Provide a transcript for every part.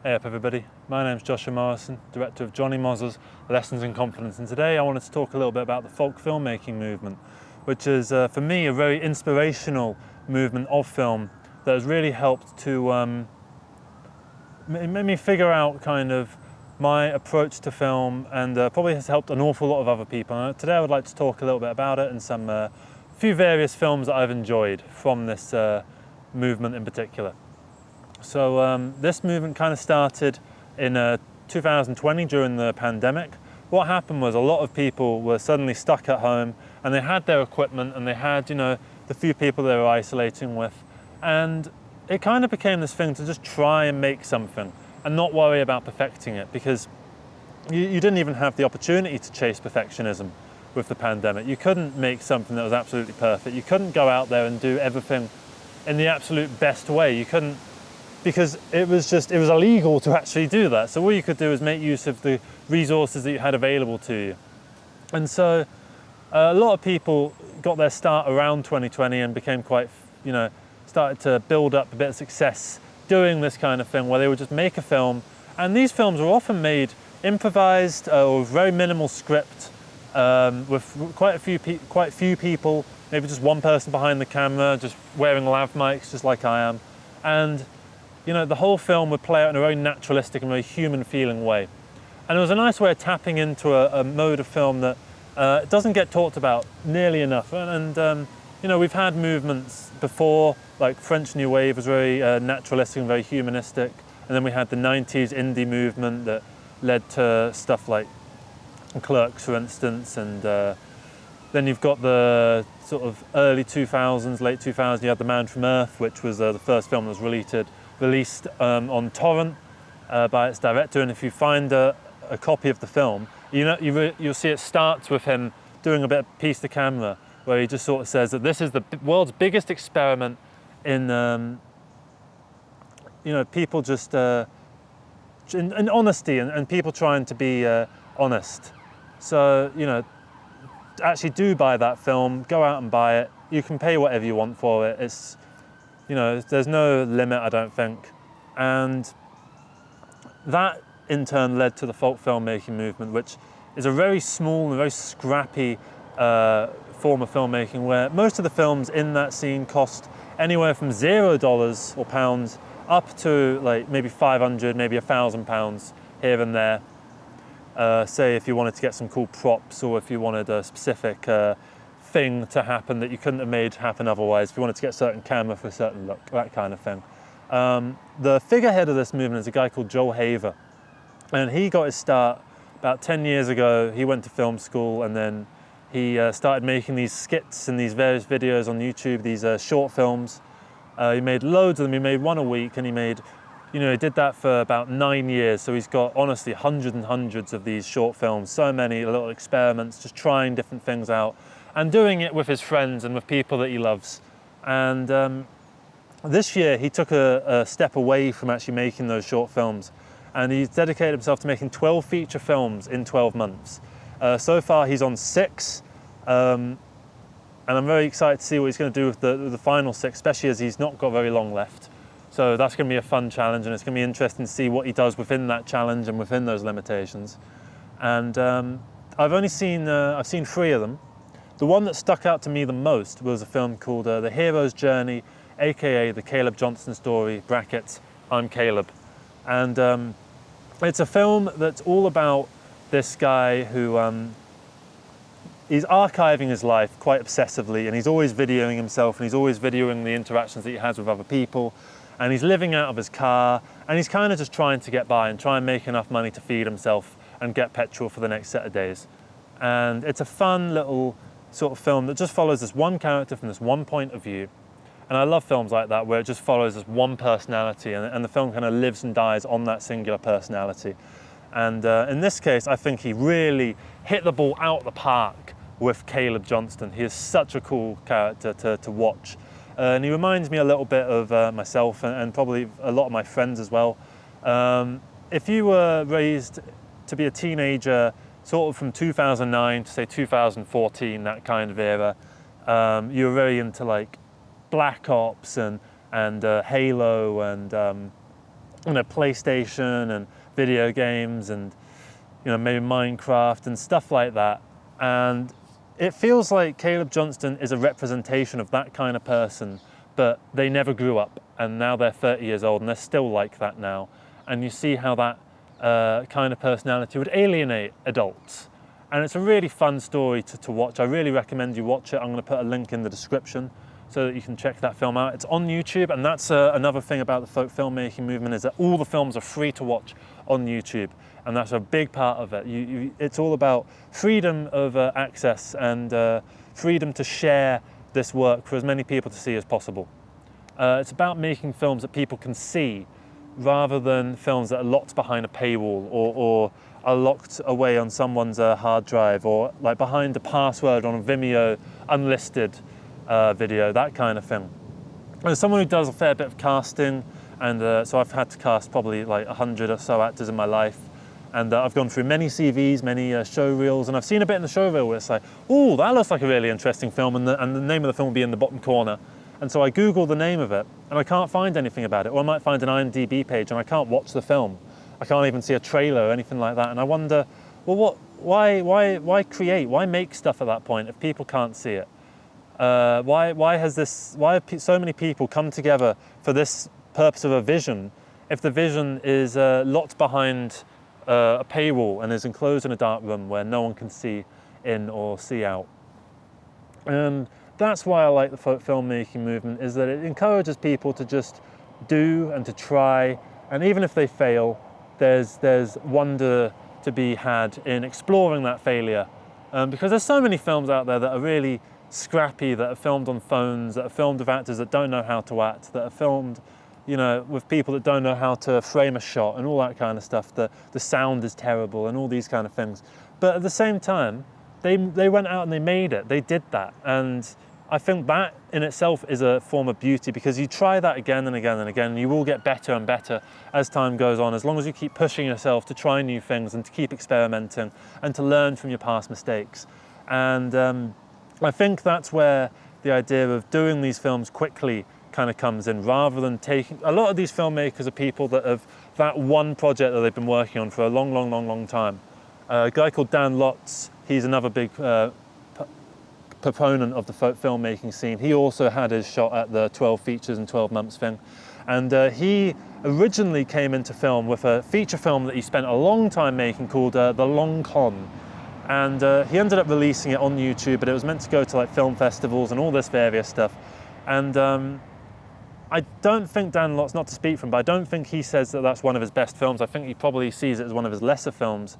Hey up everybody, my name's Joshua Morrison, director of Johnny Moz's Lessons in Confidence, and today I wanted to talk a little bit about the folk filmmaking movement, which is for me a very inspirational movement of film that has really helped to made me figure out kind of my approach to film, and probably has helped an awful lot of other people. And today I would like to talk a little bit about it and some few various films that I've enjoyed from this movement in particular. So this movement kind of started in 2020 during the pandemic. What happened was a lot of people were suddenly stuck at home, and they had their equipment and they had, the few people they were isolating with, and it kind of became this thing to just try and make something and not worry about perfecting it, because you didn't even have the opportunity to chase perfectionism with the pandemic. You couldn't make something that was absolutely perfect. You couldn't go out there and do everything in the absolute best way. You couldn't, because it was illegal to actually do that. So all you could do is make use of the resources that you had available to you. And so a lot of people got their start around 2020 and became quite, started to build up a bit of success doing this kind of thing, where they would just make a film. And these films were often made improvised or with very minimal script, with quite few people, maybe just one person behind the camera, just wearing lav mics, just like I am. And the whole film would play out in a very naturalistic and very human feeling way. And it was a nice way of tapping into a mode of film that doesn't get talked about nearly enough. And we've had movements before, like French New Wave was very naturalistic and very humanistic. And then we had the 90s indie movement that led to stuff like Clerks, for instance. And then you've got the sort of early 2000s, late 2000s, you had The Man from Earth, which was the first film that was released on torrent by its director. And if you find a copy of the film, you'll see it starts with him doing a bit of piece to camera, where he just sort of says that this is the world's biggest experiment in people just in honesty and people trying to be honest. So actually do buy that film, go out and buy it. You can pay whatever you want for it. It's there's no limit, I don't think. And that in turn led to the folk filmmaking movement, which is a very small and very scrappy form of filmmaking, where most of the films in that scene cost anywhere from $0 or pounds up to like maybe 500, maybe £1,000 here and there. Say if you wanted to get some cool props, or if you wanted a specific thing to happen that you couldn't have made happen otherwise, if you wanted to get a certain camera for a certain look, that kind of thing. The figurehead of this movement is a guy called Joel Haver, and he got his start about 10 years ago. He went to film school, and then he started making these skits and these various videos on YouTube, these short films. He made loads of them. He made one a week, and he did that for about 9 years. So he's got, honestly, hundreds and hundreds of these short films, so many little experiments, just trying different things out and doing it with his friends and with people that he loves. And this year he took a step away from actually making those short films, and he's dedicated himself to making 12 feature films in 12 months. So far he's on 6, and I'm very excited to see what he's going to do with the final 6, especially as he's not got very long left. So that's going to be a fun challenge, and it's going to be interesting to see what he does within that challenge and within those limitations. And I've seen 3 of them. The one that stuck out to me the most was a film called The Hero's Journey, aka The Caleb Johnson Story, brackets, I'm Caleb. And it's a film that's all about this guy who he's archiving his life quite obsessively, and he's always videoing himself, and he's always videoing the interactions that he has with other people, and he's living out of his car, and he's kind of just trying to get by and try and make enough money to feed himself and get petrol for the next set of days. And it's a fun little sort of film that just follows this one character from this one point of view. And I love films like that, where it just follows this one personality, and the film kind of lives and dies on that singular personality. And in this case, I think he really hit the ball out the park with Caleb Johnston. He is such a cool character to watch. And he reminds me a little bit of myself and probably a lot of my friends as well. If you were raised to be a teenager sort of from 2009 to say 2014, that kind of era, you were very into like Black Ops and Halo and PlayStation and video games and maybe Minecraft and stuff like that. And it feels like Caleb Johnston is a representation of that kind of person, but they never grew up and now they're 30 years old and they're still like that now. And you see how that kind of personality would alienate adults. And it's a really fun story to watch. I really recommend you watch it. I'm going to put a link in the description so that you can check that film out. It's on YouTube, and that's another thing about the folk filmmaking movement, is that all the films are free to watch on YouTube, and that's a big part of it. It's all about freedom of access and freedom to share this work for as many people to see as possible. It's about making films that people can see, rather than films that are locked behind a paywall or are locked away on someone's hard drive, or like behind a password on a Vimeo unlisted video, that kind of thing. As someone who does a fair bit of casting, and so I've had to cast probably like 100 or so actors in my life, and I've gone through many CVs, many show reels, and I've seen a bit in the show reel where it's like, oh, that looks like a really interesting film, and the name of the film will be in the bottom corner. And so I Google the name of it, and I can't find anything about it, or I might find an IMDb page and I can't watch the film. I can't even see a trailer or anything like that, and I wonder, well, why create? Why make stuff at that point if people can't see it? Why have so many people come together for this purpose of a vision if the vision is locked behind a paywall and is enclosed in a dark room where no one can see in or see out? And that's why I like the filmmaking movement, is that it encourages people to just do and to try, and even if they fail, there's wonder to be had in exploring that failure, because there's so many films out there that are really scrappy, that are filmed on phones, that are filmed with actors that don't know how to act, that are filmed with people that don't know how to frame a shot and all that kind of stuff. The sound is terrible and all these kind of things, but at the same time they went out and they made it, they did that. And I think that in itself is a form of beauty, because you try that again and again and again, and you will get better and better as time goes on, as long as you keep pushing yourself to try new things and to keep experimenting and to learn from your past mistakes. And I think that's where the idea of doing these films quickly kind of comes in, rather than taking... A lot of these filmmakers are people that have that one project that they've been working on for a long time. A guy called Dan Lotz, he's another big proponent of the filmmaking scene. He also had his shot at the 12 features in 12 months thing. And he originally came into film with a feature film that he spent a long time making called The Long Con. And he ended up releasing it on YouTube, but it was meant to go to like film festivals and all this various stuff. And I don't think Dan Lotz, not to speak for him, but I don't think he says that that's one of his best films. I think he probably sees it as one of his lesser films.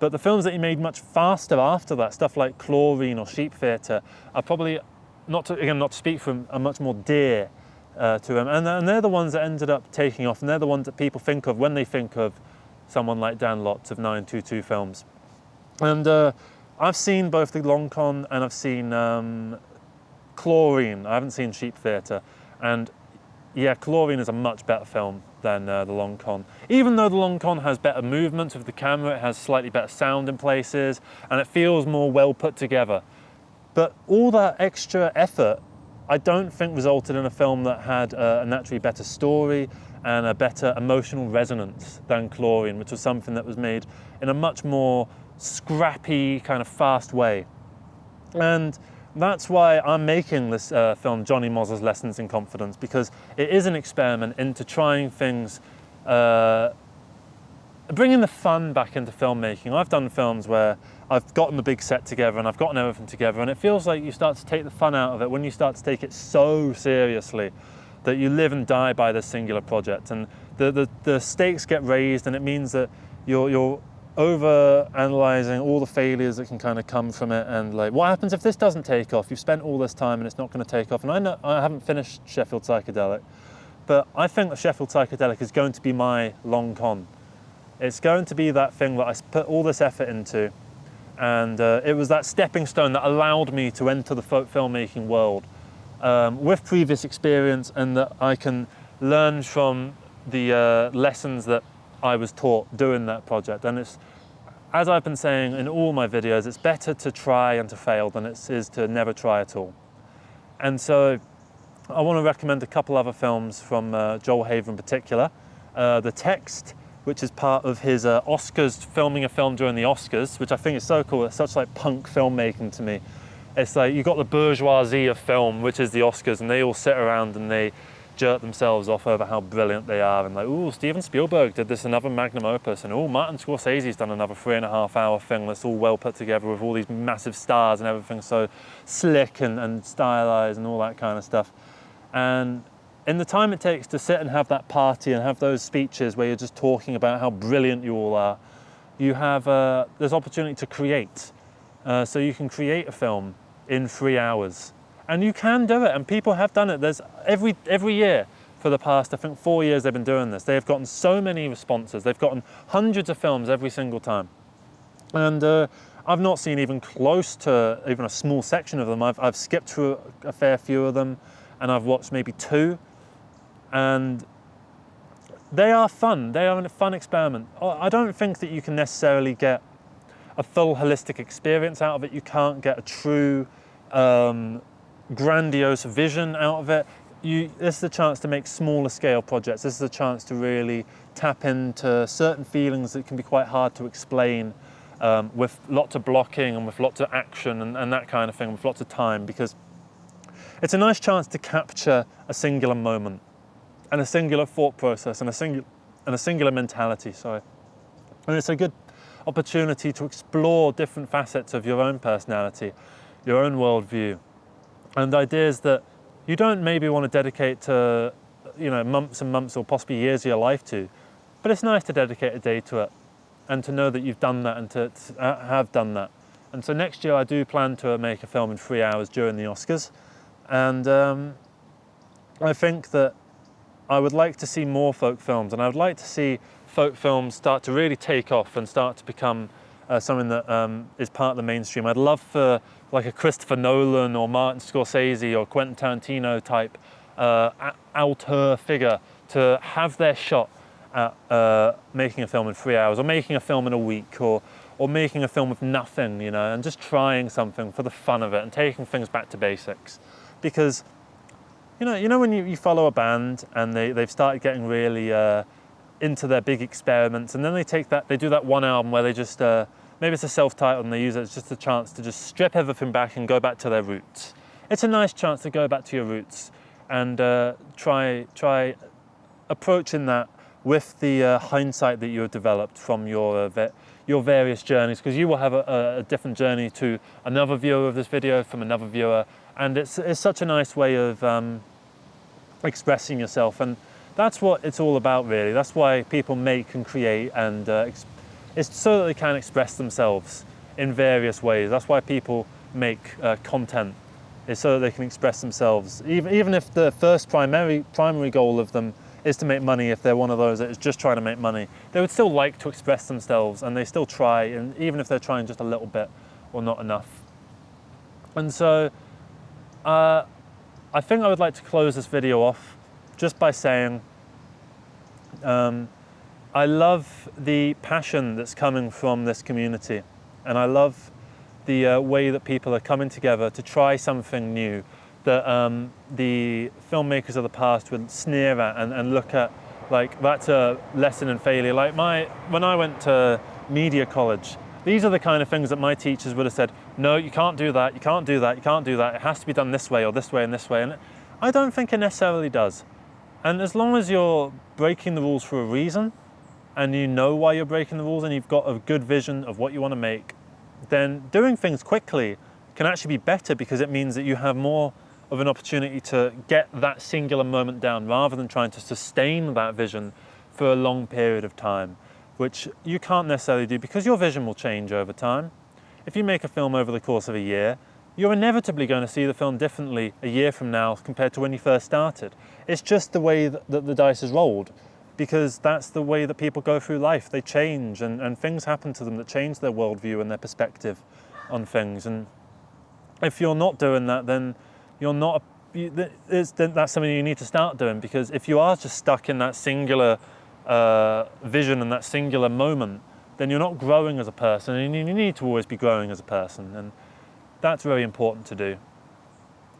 But the films that he made much faster after that, stuff like Chlorine or Sheep Theatre, are probably, not to speak for him, are much more dear to him. And they're the ones that ended up taking off, and they're the ones that people think of when they think of someone like Dan Lotz of 922 Films. And I've seen both The Long Con and I've seen Chlorine. I haven't seen Sheep Theatre. And yeah, Chlorine is a much better film than The Long Con. Even though The Long Con has better movement of the camera, it has slightly better sound in places, and it feels more well put together. But all that extra effort, I don't think resulted in a film that had a naturally better story and a better emotional resonance than Chlorine, which was something that was made in a much more scrappy, kind of fast way. And that's why I'm making this film, Johnny Moz's Lessons in Confidence, because it is an experiment into trying things, bringing the fun back into filmmaking. I've done films where I've gotten the big set together and I've gotten everything together, and it feels like you start to take the fun out of it when you start to take it so seriously that you live and die by this singular project. And the stakes get raised, and it means that you're over analyzing all the failures that can kind of come from it, and like, what happens if this doesn't take off? You've spent all this time and it's not going to take off. And I know I haven't finished Sheffield Psychedelic, but I think that Sheffield Psychedelic is going to be my Long Con. It's going to be that thing that I put all this effort into, and it was that stepping stone that allowed me to enter the filmmaking world with previous experience, and that I can learn from the lessons that I was taught doing that project. And it's, as I've been saying in all my videos, it's better to try and to fail than it is to never try at all. And so I want to recommend a couple other films from Joel Haver in particular. the text, which is part of his Oscars, filming a film during the Oscars, which I think is so cool. It's such like punk filmmaking to me. It's like you got the bourgeoisie of film, which is the Oscars, and they all sit around and they jerk themselves off over how brilliant they are, and like, ooh, Steven Spielberg did this, another magnum opus, and ooh, Martin Scorsese's done another 3.5-hour thing that's all well put together with all these massive stars and everything so slick and stylized and all that kind of stuff. And in the time it takes to sit and have that party and have those speeches where you're just talking about how brilliant you all are, you have there's opportunity to create. So you can create a film in 3 hours. And you can do it, and people have done it. There's every year for the past, I think 4 years they've been doing this. They have gotten so many responses. They've gotten hundreds of films every single time. And I've not seen even close to even a small section of them. I've skipped through a fair few of them, and I've watched maybe 2. And they are fun. They are a fun experiment. I don't think that you can necessarily get a full holistic experience out of it. You can't get a true grandiose vision out of it. This is a chance to make smaller scale projects. This is a chance to really tap into certain feelings that can be quite hard to explain with lots of blocking and with lots of action and that kind of thing, with lots of time, because it's a nice chance to capture a singular moment and a singular thought process and a singular mentality. Sorry. And it's a good opportunity to explore different facets of your own personality, your own worldview, and ideas that you don't maybe want to dedicate to, months and months or possibly years of your life to, but it's nice to dedicate a day to it and to know that you've done that and to have done that. And so next year I do plan to make a film in 3 hours during the Oscars, and I think that I would like to see more folk films, and I would like to see folk films start to really take off and start to become something that is part of the mainstream. I'd love for like a Christopher Nolan or Martin Scorsese or Quentin Tarantino type auteur figure to have their shot at making a film in 3 hours, or making a film in a week, or making a film with nothing, and just trying something for the fun of it and taking things back to basics. Because when you follow a band and they've started getting really into their big experiments, and then they do that one album where they just maybe it's a self-titled and they use it as just a chance to just strip everything back and go back to their roots. It's a nice chance to go back to your roots and try approaching that with the hindsight that you have developed from your various journeys, because you will have a different journey to another viewer of this video from another viewer, and it's such a nice way of expressing yourself, and that's what it's all about, really. That's why people make and create, and it's so that they can express themselves in various ways. That's why people make content, is so that they can express themselves. Even if the first primary goal of them is to make money, if they're one of those that is just trying to make money, they would still like to express themselves, and they still try, and even if they're trying just a little bit or not enough. And so I think I would like to close this video off just by saying I love the passion that's coming from this community, and I love the way that people are coming together to try something new that the filmmakers of the past would sneer at and look at like that's a lesson in failure. Like when I went to media college, these are the kind of things that my teachers would have said, no, you can't do that, you can't do that, you can't do that, it has to be done this way or this way and this way. And I don't think it necessarily does. And as long as you're breaking the rules for a reason, and you know why you're breaking the rules, and you've got a good vision of what you want to make, then doing things quickly can actually be better, because it means that you have more of an opportunity to get that singular moment down, rather than trying to sustain that vision for a long period of time, which you can't necessarily do, because your vision will change over time. If you make a film over the course of a year, you're inevitably going to see the film differently a year from now compared to when you first started. It's just the way that the dice is rolled, because that's the way that people go through life. They change, and things happen to them that change their worldview and their perspective on things. And if you're not doing that, then you're not. That's something you need to start doing, because if you are just stuck in that singular vision and that singular moment, then you're not growing as a person, and you need to always be growing as a person, and that's very important to do.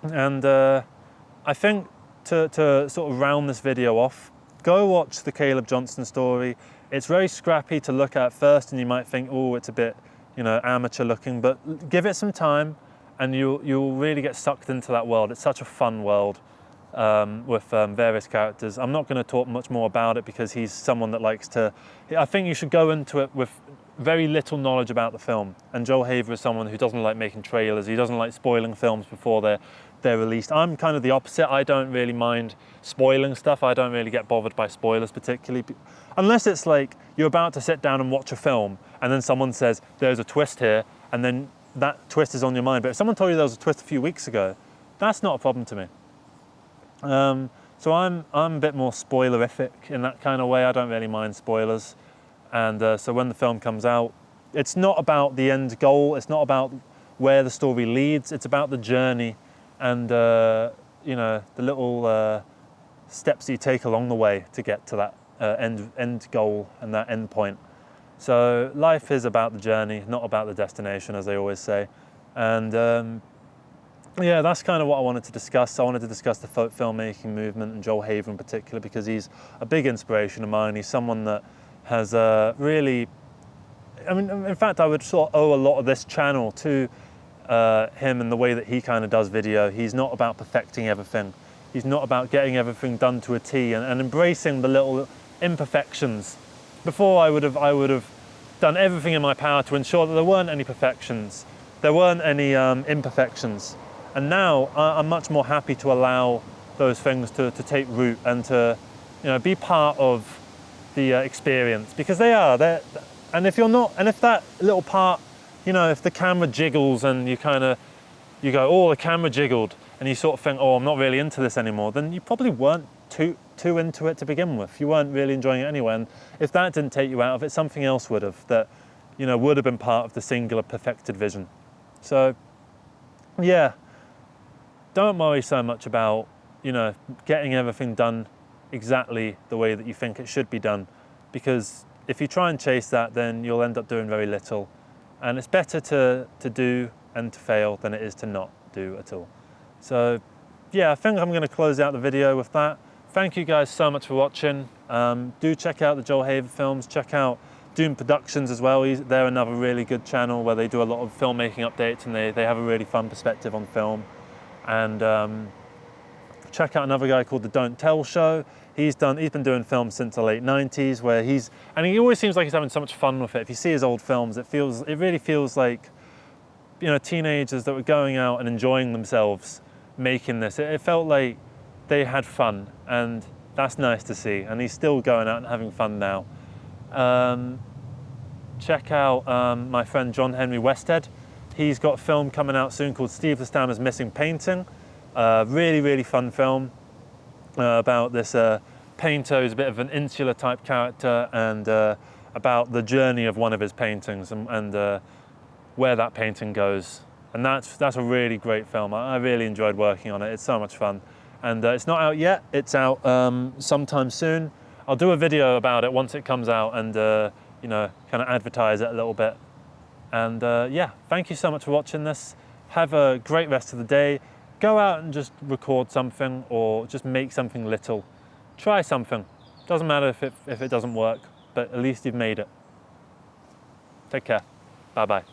And I think to sort of round this video off, go watch the Caleb Johnson story. It's very scrappy to look at first, and you might think, oh, it's a bit, you know, amateur looking, but give it some time and you'll really get sucked into that world. It's such a fun world with various characters. I'm not going to talk much more about it because he's someone that likes to, I think you should go into it with very little knowledge about the film. And Joel Haver is someone who doesn't like making trailers. He doesn't like spoiling films before they're released. I'm kind of the opposite. I don't really mind spoiling stuff. I don't really get bothered by spoilers particularly. Unless it's like you're about to sit down and watch a film and then someone says, there's a twist here, and then that twist is on your mind. But if someone told you there was a twist a few weeks ago, that's not a problem to me. So I'm a bit more spoilerific in that kind of way. I don't really mind spoilers. And so when the film comes out, it's not about the end goal. It's not about where the story leads. It's about the journey and you know, the little steps that you take along the way to get to that end goal and that end point. So life is about the journey, not about the destination, as they always say. And yeah, that's kind of what I wanted to discuss. I wanted to discuss the filmmaking movement and Joel Haver in particular because he's a big inspiration of mine. He's someone that has really, I mean, in fact, I would sort of owe a lot of this channel to him and the way that he kind of does video. He's not about perfecting everything. He's not about getting everything done to a T and embracing the little imperfections. Before I would have done everything in my power to ensure that there weren't any perfections, there weren't any imperfections. And now I'm much more happy to allow those things to take root and to, you know, be part of the experience, because they are there. And if you're not, and if that little part, you know, if the camera jiggles and you go, oh, the camera jiggled, and you sort of think, oh, I'm not really into this anymore, then you probably weren't too into it to begin with. You weren't really enjoying it anyway. And if that didn't take you out of it, something else would have, that, you know, would have been part of the singular perfected vision. So yeah, don't worry so much about, you know, getting everything done exactly the way that you think it should be done, because if you try and chase that, then you'll end up doing very little. And it's better to do and to fail than it is to not do at all. So yeah, I think I'm going to close out the video with that. Thank you guys so much for watching. Do check out the Joel Haver films. Check out Doom Productions as well. They're another really good channel where they do a lot of filmmaking updates, and they have a really fun perspective on film. And check out another guy called The Don't Tell Show. He's been doing films since the late 90s, where and he always seems like he's having so much fun with it. If you see his old films, it really feels like, you know, teenagers that were going out and enjoying themselves making this. It felt like they had fun, and that's nice to see. And he's still going out and having fun now. Check out my friend John Henry Westhead. He's got a film coming out soon called Steve the Stammer's Missing Painting. Really, really fun film about this painter who's a bit of an insular type character, and about the journey of one of his paintings and where that painting goes. And that's a really great film. I really enjoyed working on it. It's so much fun. And it's not out yet. It's out sometime soon. I'll do a video about it once it comes out and you know, kind of advertise it a little bit. And yeah, thank you so much for watching this. Have a great rest of the day. Go out and just record something, or just make something little. Try something. Doesn't matter if it doesn't work, but at least you've made it. Take care. Bye-bye.